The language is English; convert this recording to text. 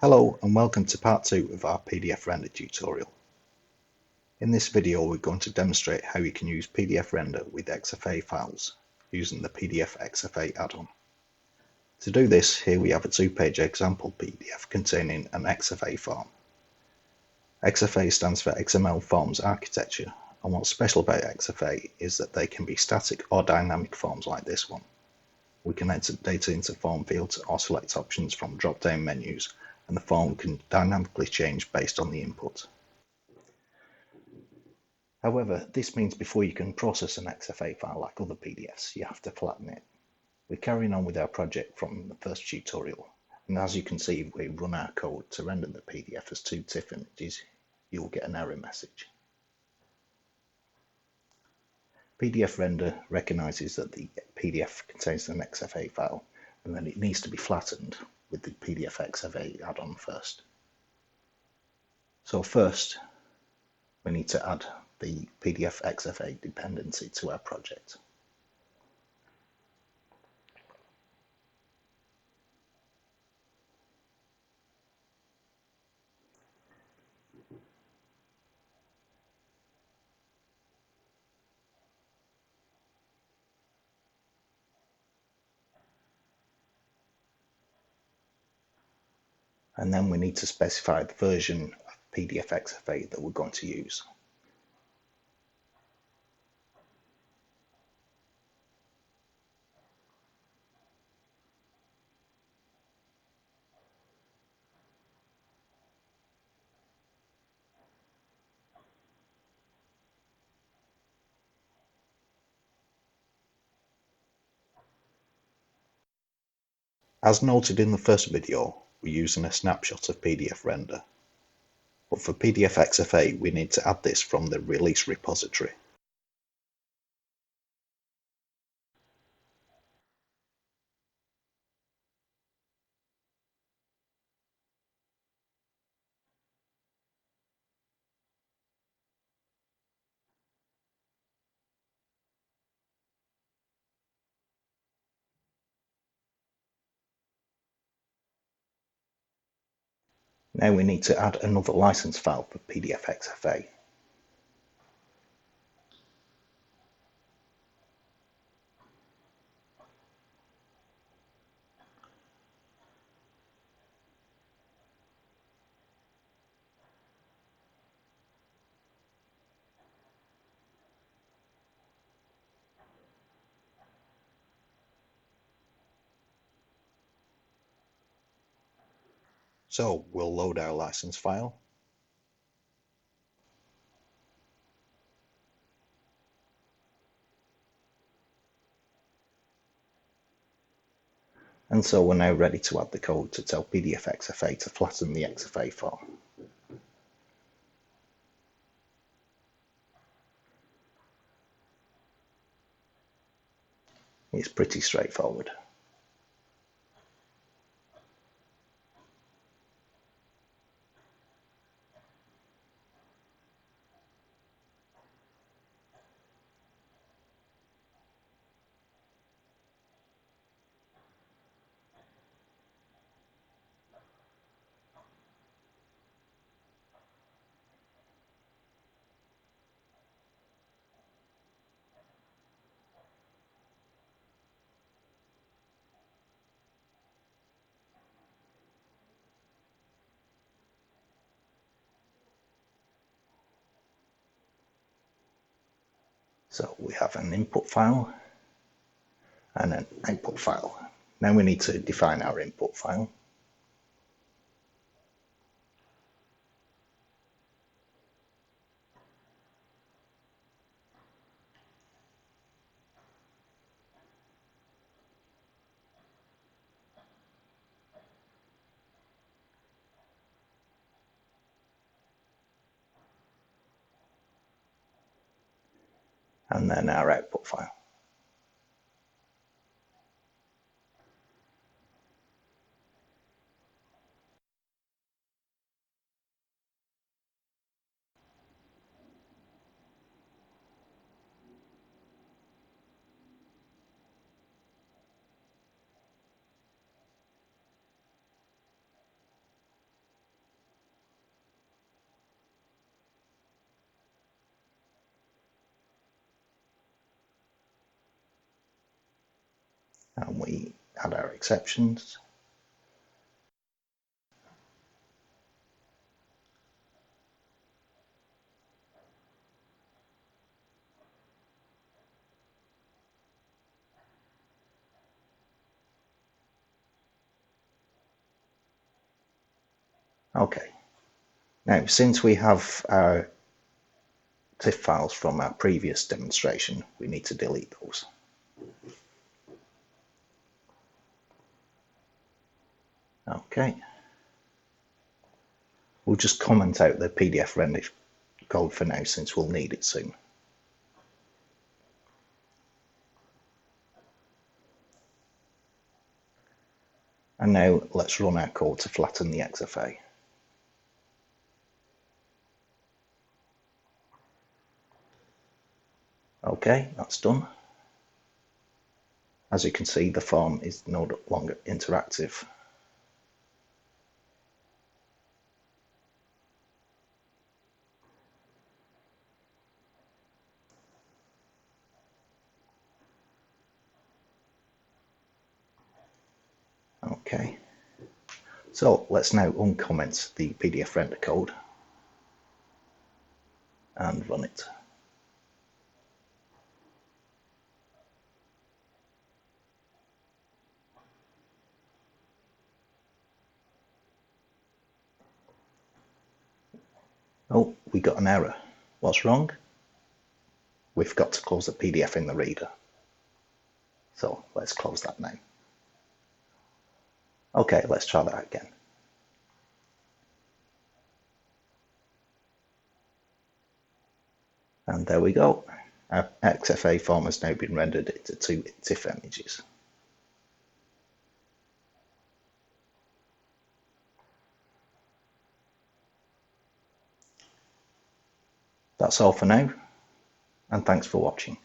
Hello and welcome to part 2 of our PdfRender tutorial. In this video we're going to demonstrate how you can use PdfRender with XFA files using the pdfXFA add-on. To do this, here we have a 2-page example PDF containing an XFA form. XFA stands for XML Forms Architecture, and what's special about XFA is that they can be static or dynamic forms like this one. We can enter data into form fields or select options from drop-down menus, and the form can dynamically change based on the input. However, this means before you can process an XFA file like other PDFs, you have to flatten it. We're carrying on with our project from the first tutorial, and as you can see, if we run our code to render the PDF as 2 TIFF images, you'll get an error message. PdfRender recognizes that the PDF contains an XFA file, and then it needs to be flattened with the pdfXFA add-on first. So first, we need to add the pdfXFA dependency to our project. And then we need to specify the version of pdfXFA that we're going to use. As noted in the first video, we're using a snapshot of PdfRender. But for pdfXFA, we need to add this from the release repository. Now we need to add another license file for pdfXFA. So we'll load our license file. And so we're now ready to add the code to tell pdfXFA to flatten the XFA form. It's pretty straightforward. So we have an input file and an output file. Now we need to define our input file. And then our output file. and we add our exceptions. Okay, now since we have our TIFF files from our previous demonstration, we need to delete those. Okay, we'll just comment out the PdfRender code for now since we'll need it soon. And now let's run our code to flatten the XFA. Okay, that's done. As you can see, the form is no longer interactive. Okay, so let's now uncomment the PdfRender code and run it. Oh, we got an error. What's wrong? We've got to close the PDF in the reader. So let's close that now. Okay, let's try that again. And there we go. Our XFA form has now been rendered into 2 TIFF images. That's all for now, and thanks for watching.